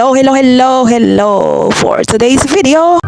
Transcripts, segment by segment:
Hello for today's video.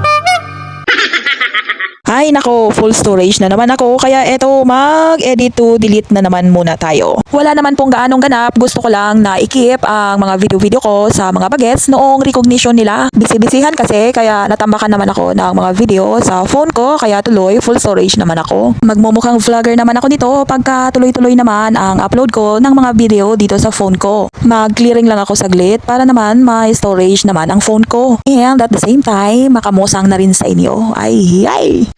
Ay nako, full storage na naman ako kaya eto mag-edit to delete na naman muna tayo. Wala naman pong gaanong ganap, gusto ko lang na i-keep ang mga video ko sa mga bagets noong recognition nila. Busy-busyhan kasi kaya natambakan naman ako ng mga video sa phone ko kaya tuloy full storage naman ako. Magmumukhang vlogger naman ako dito pagka tuloy-tuloy naman ang upload ko ng mga video dito sa phone ko. Mag-clearing lang ako saglit para naman may storage naman ang phone ko. And at the same time, makamusang na rin sa inyo. Ay.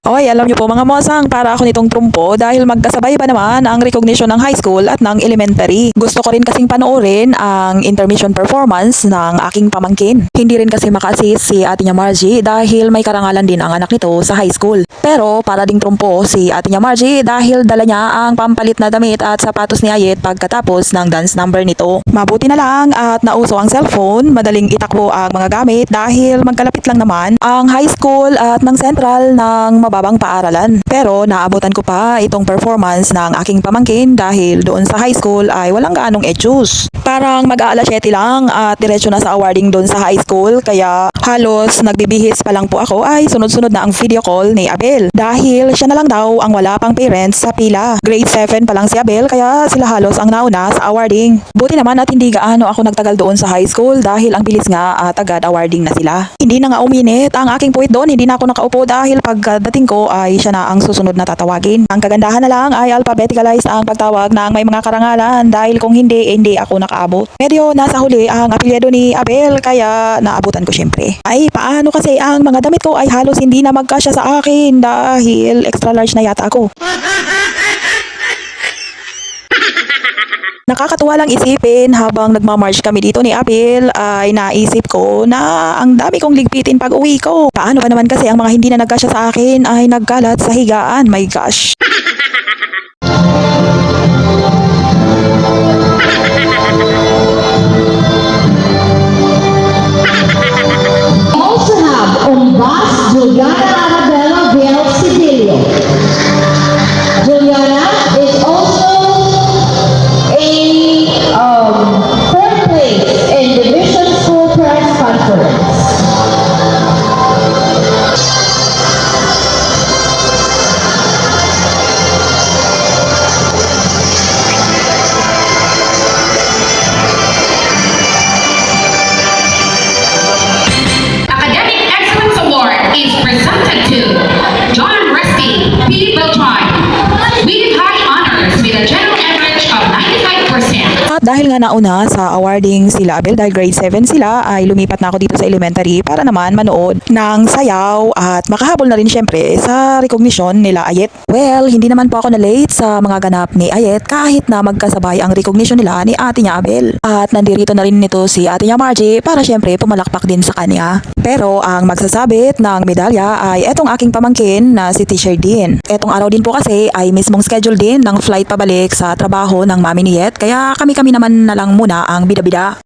Oy, alam niyo po mga mosang, para ako nitong trumpo dahil magkasabay pa naman ang recognition ng high school at ng elementary. Gusto ko rin kasing panoorin ang intermission performance ng aking pamangkin. Hindi rin kasi maka-assist si ate niya Margie dahil may karangalan din ang anak nito sa high school. Pero para ding trumpo si ate niya Margie dahil dala niya ang pampalit na damit at sapatos ni Ayet pagkatapos ng dance number nito. Mabuti na lang at nauso ang cellphone, madaling itakbo ang mga gamit dahil magkalapit lang naman ang high school at ng central ng mababang paaralan. Pero naabutan ko pa itong performance ng aking pamangkin dahil doon sa high school ay walang gaanong etus. Parang mag-aalas 7 lang at diretso na sa awarding doon sa high school kaya halos nagbibihis pa lang po ako ay sunod-sunod na ang video call ni Abel. Dahil siya na lang daw ang wala pang parents sa pila. Grade 7 pa lang si Abel kaya sila halos ang nauna sa awarding. Buti naman at hindi gaano ako nagtagal doon sa high school dahil ang bilis nga at agad awarding na sila. Hindi na nga uminit ang aking puwit doon, hindi na ako nakaupo dahil pagdating ko ay siya na ang susunod na tatawagin. Ang kagandahan na lang ay alphabeticalized ang pagtawag ng may mga karangalan dahil kung hindi ako nakaabot. Medyo nasa huli ang apelyido ni Abel kaya naabutan ko syempre. Ay paano kasi ang mga damit ko ay halos hindi na magkasya sa akin dahil extra large na yata ako. Nakakatuwa lang isipin habang nagmamarch kami dito ni Abel ay naisip ko na ang dami kong ligpitin pag uwi ko. Paano ba naman kasi ang mga hindi na nagkasya sa akin ay nagkalat sa higaan? My gosh. We also have Umbas Juliana Arabella Vial Cedillo. Juliana is also third place in Division School Press Conference. Academic Excellence Award is presented to John Rusty P. Beltran with high honors with a general average of 95%. At dahil nga nauna sa awarding sila Abel dahil grade 7 sila ay lumipat na ako dito sa elementary para naman manood ng sayaw at makahabol na rin syempre sa recognition nila Ayet. Well, hindi naman po ako na late sa mga ganap ni Ayet kahit na magkasabay ang recognition nila ni ate niya Abel. At nandirito na rin nito si ate niya Margie para syempre pumalakpak din sa kanya. Pero ang magsasabit ng medalya ay etong aking pamangkin na si Teacher Dean. Etong araw din po kasi ay mismong schedule din ng flight pabalik sa trabaho ng mami ni Yet kaya kami naman na lang muna ang bida-bida.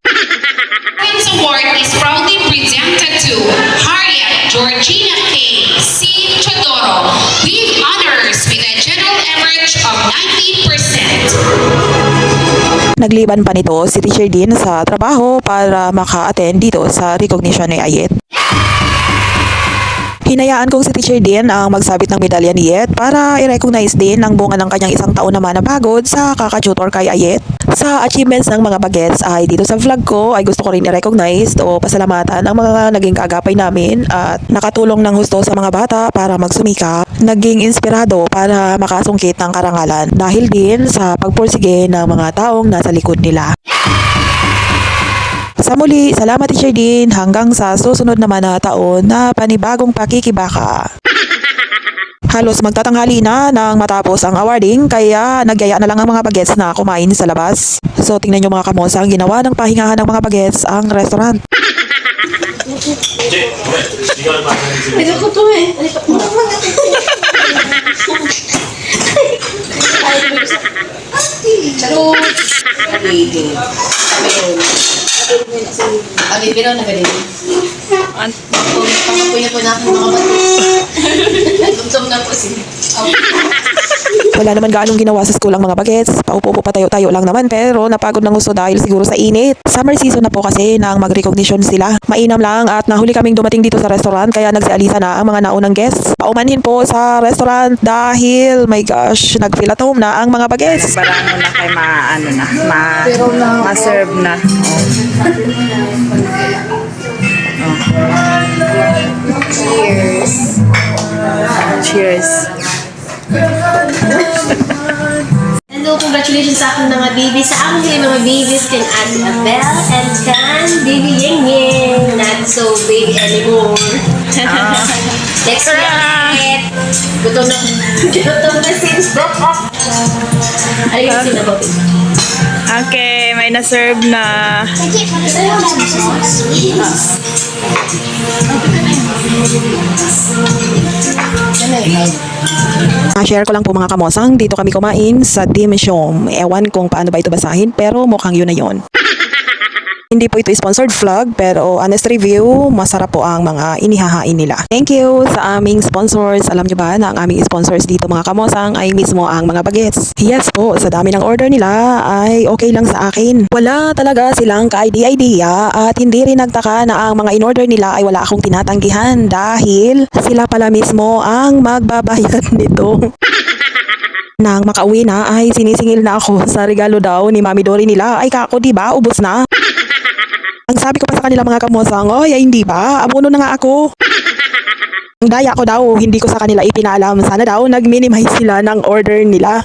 This award is proudly presented to Harriet Georgina K. C. Chodoro with honors with a general average of 90%. Nagliban pa nito si Teacher Dean sa trabaho para maka-attend dito sa recognition ni Ayet. Hinayaan kong si Teacher Dean ang magsabit ng medalya ni Yet para i-recognize din ang bunga ng kanyang isang taon naman na pagod sa kaka-tutor kay Ayet. Sa achievements ng mga bagets ay dito sa vlog ko ay gusto ko rin i-recognize o pasalamatan ang mga naging kaagapay namin at nakatulong ng husto sa mga bata para magsumikap, naging inspirado para makasungkit ng karangalan dahil din sa pagpursige ng mga taong nasa likod nila. Sa muli, salamat Teacher Dean hanggang sa susunod naman na taon na panibagong pakikibaka. Halos magtatanghali na nang matapos ang awarding kaya nagyaya na lang ang mga bagets na kumain sa labas. So tingnan nyo mga kamosa ang ginawa ng pahingahan ng mga bagets ang restaurant. Ito ko to eh. Abi, pero nagaling. Pangapoy na po na aking mga bato. Nagtumtum na po siya. Wala naman gaanong ginawa sa school ang mga bagets. Paupo-upo pa tayo-tayo lang naman pero napagod ng gusto dahil siguro sa init. Summer season na po kasi nang mag-recognition sila. Mainam lang at nahuli kaming dumating dito sa restaurant kaya nagsialisa na ang mga naunang guests. Paumanhin po sa restaurant dahil my gosh, nag-feel at home na ang mga bagets. Parang na kay ma-serve na. Cheers. Hello, congratulations sa aking mga babies. Sa aking mga babies can Ate Abel and can Baby Ying Ying. Not so big anymore. Next year. Gutom na. Gutom na since broke up. Ano yung sinagot? Okay, may na-serve na. Share ko lang po mga kamosang, dito kami kumain sa Dim Sum. Ewan kung paano ba ito basahin pero mukhang yun na yun. Hindi po ito sponsored vlog pero honest review, masarap po ang mga inihahain nila. Thank you sa aming sponsors. Alam nyo ba na ang aming sponsors dito mga kamosang ay mismo ang mga bagets? Yes po, sa dami ng order nila ay okay lang sa akin. Wala talaga silang ka-idea at hindi rin nagtaka na ang mga in-order nila ay wala akong tinatanggihan dahil sila pala mismo ang magbabayad nito. Nang makauwi na ay sinisingil na ako sa regalo daw ni Mami Dory nila. Ay kako, diba? Ubos na. Ang sabi ko pa sa kanila mga kamosang, ay hindi ba? Abono na nga ako. Ang daya ko daw, hindi ko sa kanila ipinalam. Sana daw nag-minimize sila ng order nila.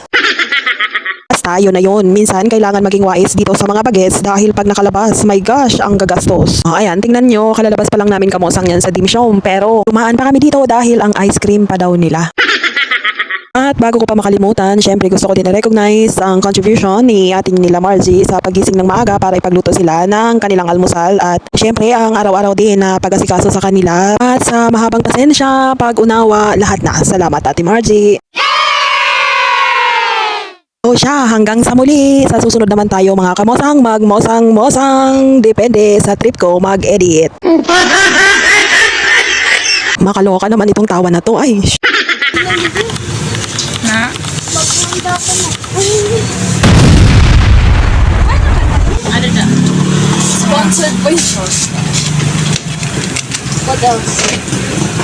Basta yun na yun. Minsan kailangan maging wise dito sa mga bagets dahil pag nakalabas, my gosh, ang gagastos. Ayan, tingnan nyo, kalalabas pa lang namin kamosang yan sa Dim Sum. Pero tumaan pa kami dito dahil ang ice cream pa daw nila. At bago ko pa makalimutan, syempre gusto ko din na-recognize ang contribution ni ating nila Margie sa pagising ng maaga para ipagluto sila ng kanilang almusal at syempre ang araw-araw din na pag-asikaso sa kanila at sa mahabang pasensya, pag-unawa, lahat na. Salamat Ate Margie! O siya, hanggang sa muli. Sa susunod naman tayo mga kamosang magmosang-mosang. Depende sa trip ko mag-edit. Makaloka naman itong tawa na to. Ay, Na? Ano na? Sponsored by What else?